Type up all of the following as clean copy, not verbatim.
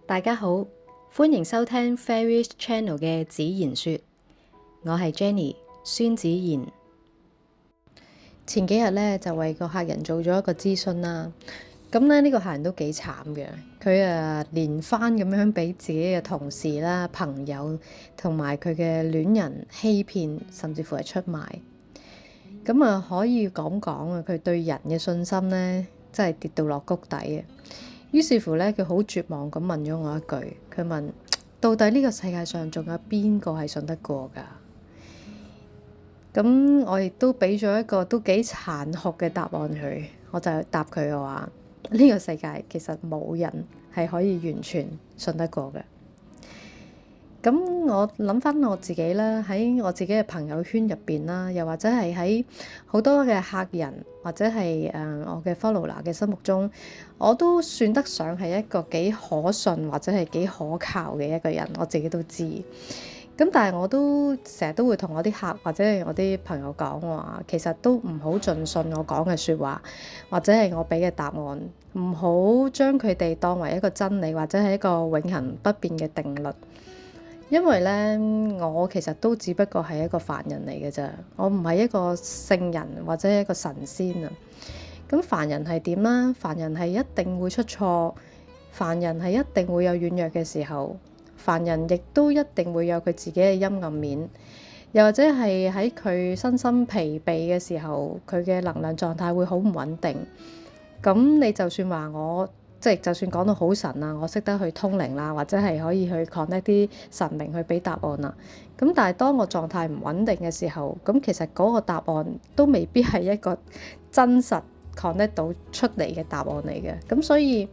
大家好，歡迎收聽 Fairies Channel 嘅子言說，我係 Jenny 孫子言。前幾日咧就為個客人做咗一個諮詢啦，咁咧呢個客人都幾慘嘅，佢連番咁樣俾自己嘅同事啦、朋友同埋佢嘅戀人欺騙，甚至乎係出賣。咁可以講佢對人嘅信心咧真係跌到落谷底啊！於是乎咧，佢好絕望咁問咗我一句，佢問：到底呢個世界上仲有邊個係信得過㗎？咁我亦都俾咗一個都幾殘酷嘅答案佢，我就答佢嘅話：呢個世界其實冇人係可以完全信得過嘅。咁我諗翻我自己啦，喺我自己嘅朋友圈入邊啦，又或者係喺好多嘅客人或者係我嘅 follower 嘅心目中，我都算得上係一個幾可信或者係幾可靠嘅一個人，我自己都知。咁但係我都成日都會同我啲客或者係我啲朋友講話，其實都唔好盡信我講嘅説話，或者係我俾嘅答案，唔好將佢哋當為一個真理或者係一個永恆不變嘅定律。因為咧，我其實都只不過係一個凡人嚟嘅啫，我唔係一個聖人或者一個神仙啊。咁凡人係點啦？凡人係一定會出錯，凡人係一定會有軟弱嘅時候，凡人亦都一定會有佢自己嘅陰暗面，又或者係喺佢身心疲憊嘅時候，佢嘅能量狀態會好唔穩定。咁你就算話我，即係就算講到好神啊，我識得去通靈啦，或者係可以去 connect 啲神明去俾答案啦。咁但係當我狀態唔穩定嘅時候，咁其實嗰個答案都未必係一個真實 connect 到出嚟嘅答案嚟嘅。咁所以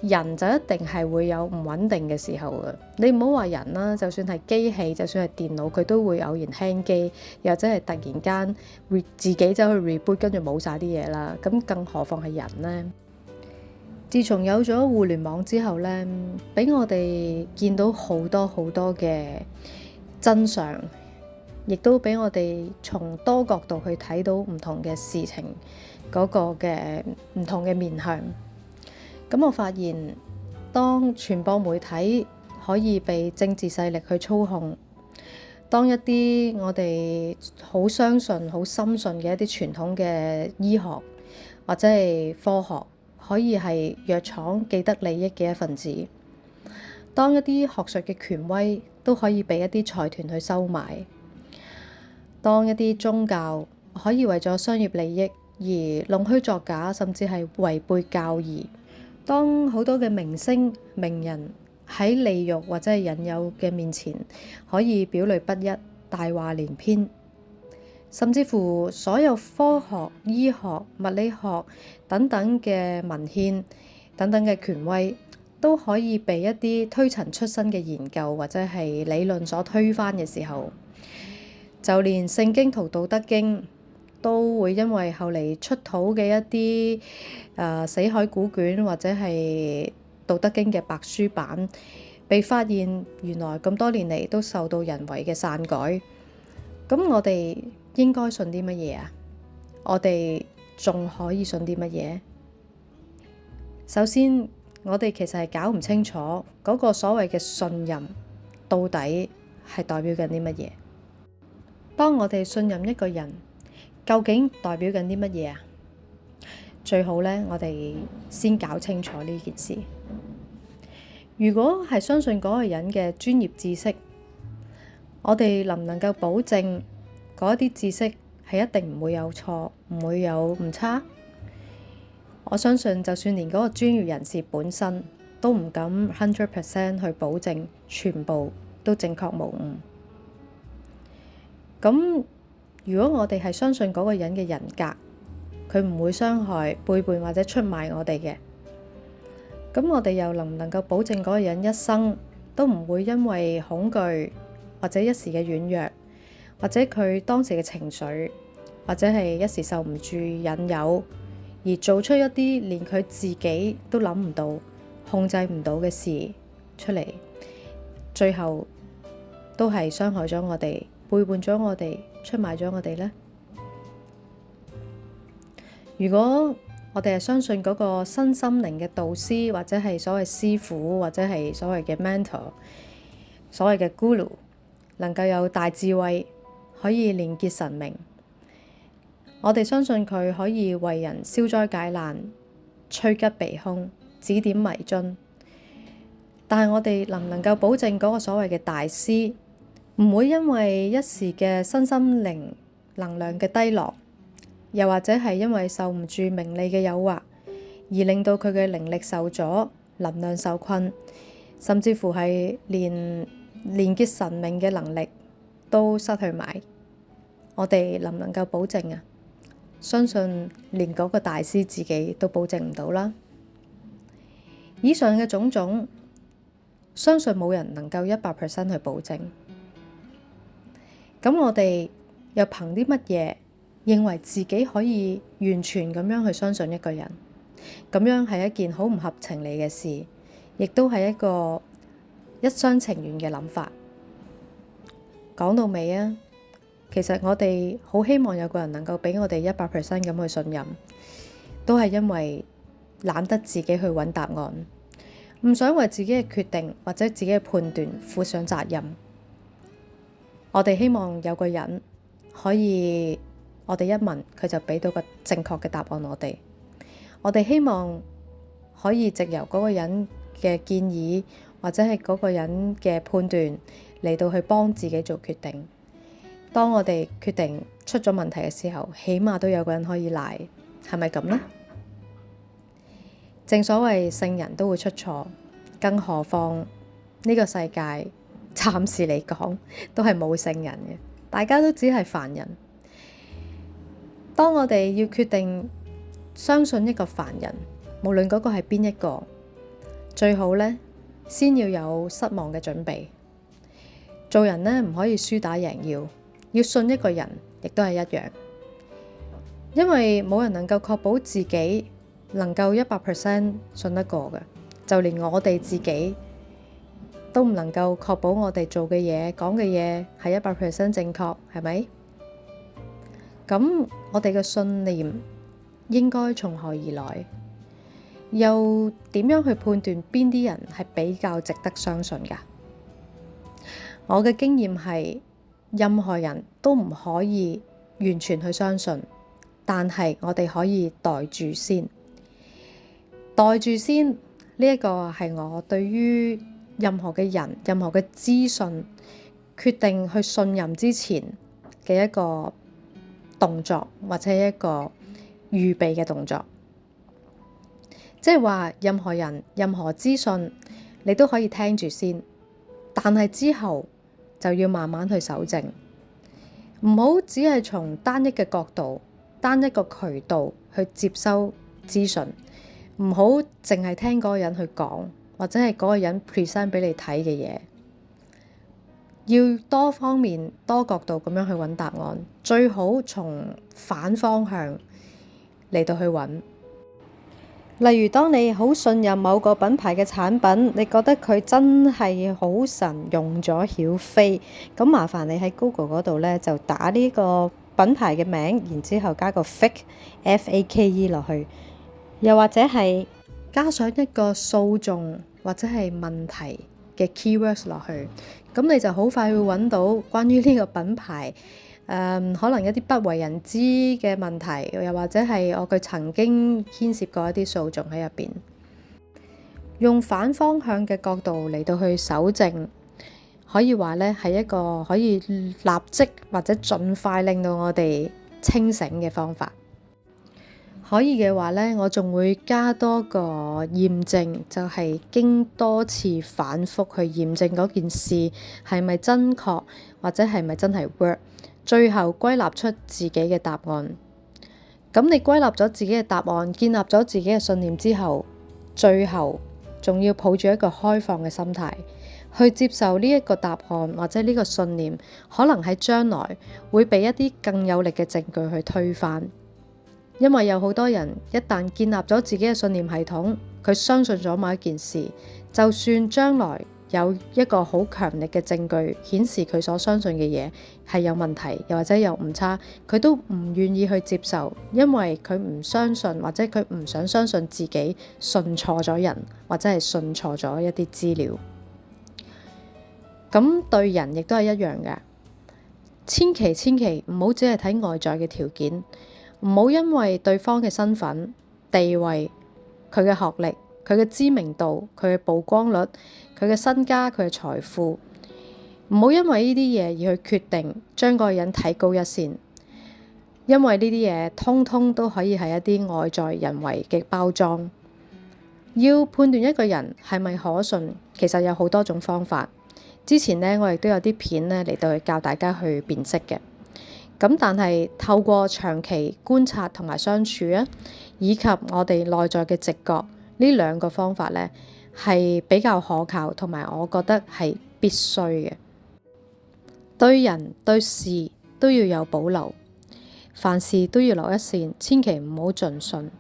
人就一定係會有唔穩定嘅時候嘅。你唔好話人啦，就算係機器，就算係電腦，佢都會偶然輕機，又或者係突然間自己走去 reboot，跟住冇晒啲嘢啦。咁更何況係人呢？自從有咗互聯網之後呢，俾我哋見到好多好多嘅真相，亦都俾我哋從多角度去睇到唔同嘅事情嗰個嘅唔同嘅面向。咁我發現，當傳播媒體可以被政治勢力去操控，當一啲我哋好相信、好深信嘅一啲傳統嘅醫學或者係科學，可以係藥廠既得利益嘅一份子，當一啲學術嘅權威都可以被一啲財團去收買，當一啲宗教可以為咗商業利益而弄虛作假，甚至係違背教義，當好多嘅明星名人喺利慾或者係引誘嘅面前可以表裏不一、大話連篇，甚至乎所有科學、醫學、物理學等等嘅文獻等等嘅權威都可以被一啲推陳出新嘅研究或者係理論所推翻嘅時候，就連聖經同道德經都會因為後嚟出土嘅一啲死海古卷或者係道德經嘅白書版被發現，原來咁多年嚟都受到人為嘅篡改。咁我哋應該信啲乜嘢啊？我哋仲可以信啲乜嘢？首先，我哋其實係搞唔清楚嗰個所謂嘅信任到底係代表緊啲乜嘢。當我哋信任一個人，究竟代表緊啲乜嘢啊？最好呢，我哋先搞清楚呢件事。如果係相信嗰個人嘅專業知識，我哋能唔能夠保證嗰啲知識係一定唔會有錯，唔會有誤差？我相信就算連嗰個專業人士本身都唔敢100% 去保證全部都正確無誤。咁如果我哋係相信嗰個人嘅人格，佢唔會傷害、背叛或者出賣我哋嘅，咁我哋又能唔能夠保證嗰個人一生都唔會因為恐懼或者一時嘅軟弱，或者佢當時嘅情緒，或者係一時受唔住引誘，而做出一啲連佢自己都諗唔到、控制唔到嘅事出嚟，最後都係傷害咗我哋、背叛咗我哋、出賣咗我哋呢？如果我哋係相信嗰個身心靈嘅導師，或者係所謂師傅，或者係所謂嘅 mentor，所謂嘅 guru， 能夠有大智慧，可以連結神明。我哋相信佢可以為人消災解難、趨吉避凶、指點迷津。但係我哋能唔能夠保證嗰個所謂嘅大師唔會因為一時嘅身心靈能量嘅低落，又或者係因為受唔住名利嘅誘惑，而令到佢嘅靈力受阻、能量受困，甚至乎係連連結神明嘅能力都失去埋？我哋能唔能夠保證啊？相信連嗰個大師自己都保證唔到啦。以上嘅種種，相信冇人能夠100%去保證。咁我哋又憑啲乜嘢認為自己可以完全咁樣去相信一個人？咁樣係一件好唔合情理嘅事，亦都係一個一廂情願嘅諗法。講到尾啊，其實我哋好希望有個人能夠俾我哋100% 咁去信任，都係因為懶得自己去揾答案，唔想為自己嘅決定或者自己嘅判斷負上責任。我哋希望有個人可以，我哋一問佢就俾到個正確嘅答案我哋。我哋希望可以藉由嗰個人嘅建議或者係嗰個人嘅判斷嚟到去幫自己做決定。當我哋決定出咗問題嘅時候，起碼都有個人可以賴，係咪咁呢？正所謂聖人都會出錯，更何況呢個世界暫時嚟講都係冇聖人嘅，大家都只係凡人。當我哋要決定相信一個凡人，無論嗰個係邊一個，最好呢，先要有失望嘅準備。做人呢，唔可以輸打贏要信一個人，亦都係一樣，因為冇人能夠確保自己能夠100% 信得過嘅，就連我哋自己都唔能夠確保我哋做嘅嘢、講嘅嘢係100% 正確，係咪？咁我哋嘅信念應該從何而來？又點樣去判斷邊啲人係比較值得相信㗎？我嘅經驗係，任何人都唔可以完全去相信，但係我哋可以袋住先。袋住先呢一個係我對於任何嘅人、任何嘅資訊決定去信任之前嘅一個動作，或者一個預備嘅動作。即係話任何人、任何資訊你都可以聽住先，但係之後就要慢慢去搜證，唔好只係從單一嘅角度、單一個渠道去接收資訊，唔好淨係聽嗰個人去講，或者係嗰個人 present 俾你睇嘅嘢。要多方面、多角度咁樣去揾答案，最好從反方向嚟到去揾。例如，當你好信任某個品牌嘅產品，你覺得佢真係好神，用咗曉飛，咁麻煩你喺 Google 嗰度呢，就打呢個品牌嘅名，然之後加個 fake 落去，又或者係加上一個訴訟或者係問題嘅 keywords 落去，咁你就好快會揾到關於呢個品牌可能一啲不為人知嘅問題，又或者係佢曾經牽涉過一啲訴訟喺入邊。用反方向嘅角度嚟到去搜證，可以話呢係一個可以立即或者盡快令到我哋清醒嘅方法。可以嘅話呢，我仲會加多個驗證，就係經多次反覆去驗證嗰件事係咪真確，或者係咪真係 work。最後歸納出自己嘅答案。咁你歸納咗自己嘅答案，建立咗自己嘅信念之後，最後仲要抱住一個開放嘅心態去接受呢一個答案或者呢個信念，可能喺將來會被一啲更有力嘅證據去推翻。因為有好多人一旦建立咗自己嘅信念系統，佢相信咗某一件事，就算將來有一個好強力嘅證據顯示佢所相信嘅嘢係有問題，又或者有誤差，佢都唔願意去接受，因為佢唔相信，或者佢唔想相信自己信錯咗人，或者係信錯咗一啲資料。咁對人亦都係一樣嘅，千祈唔好只係睇外在嘅條件，唔好因為對方嘅身份、地位、佢嘅學歷、佢嘅知名度、佢嘅曝光率、佢嘅身家、佢嘅財富，唔好因為呢啲嘢而去決定將嗰個人睇高一線，因為呢啲嘢通通都可以係一啲外在人為嘅包裝。要判斷一個人係咪可信，其實有好多種方法。之前呢，我亦都有啲片呢嚟到去教大家去辨識嘅。咁但係透過長期觀察同埋相處啊，以及我哋內在嘅直覺，呢兩個方法呢係比較可靠，同埋我覺得係必須嘅。對人對事都要有保留，凡事都要留一線，千祈唔好盡信，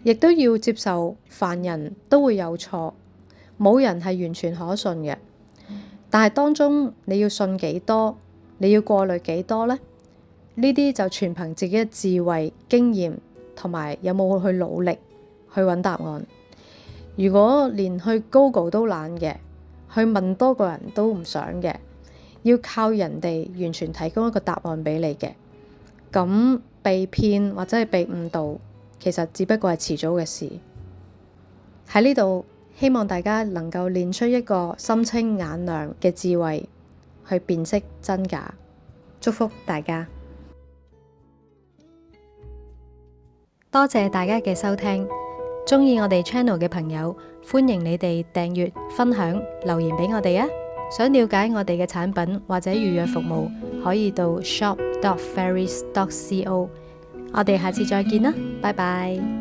亦都要接受凡人都會有錯，冇人係完全可信嘅。但係當中你要信幾多，你要過濾幾多呢？呢啲就全憑自己嘅智慧、經驗同埋有冇去努力去揾答案。如果連去 Google 都懶嘅，去問多個人都唔想嘅，要靠人哋完全提供一個答案俾你嘅，咁被騙或者係被誤導，其實只不過係遲早嘅事。喺呢度，希望大家能夠練出一個心清眼亮嘅智慧，去辨識真假。祝福大家，多謝大家嘅收聽。鍾意我哋 channel 嘅朋友，歡迎你哋訂閱、分享、留言俾我哋啊！想了解我哋嘅產品或者預約服務，可以到 shop.fairies.co。我哋下次再見啦，拜拜。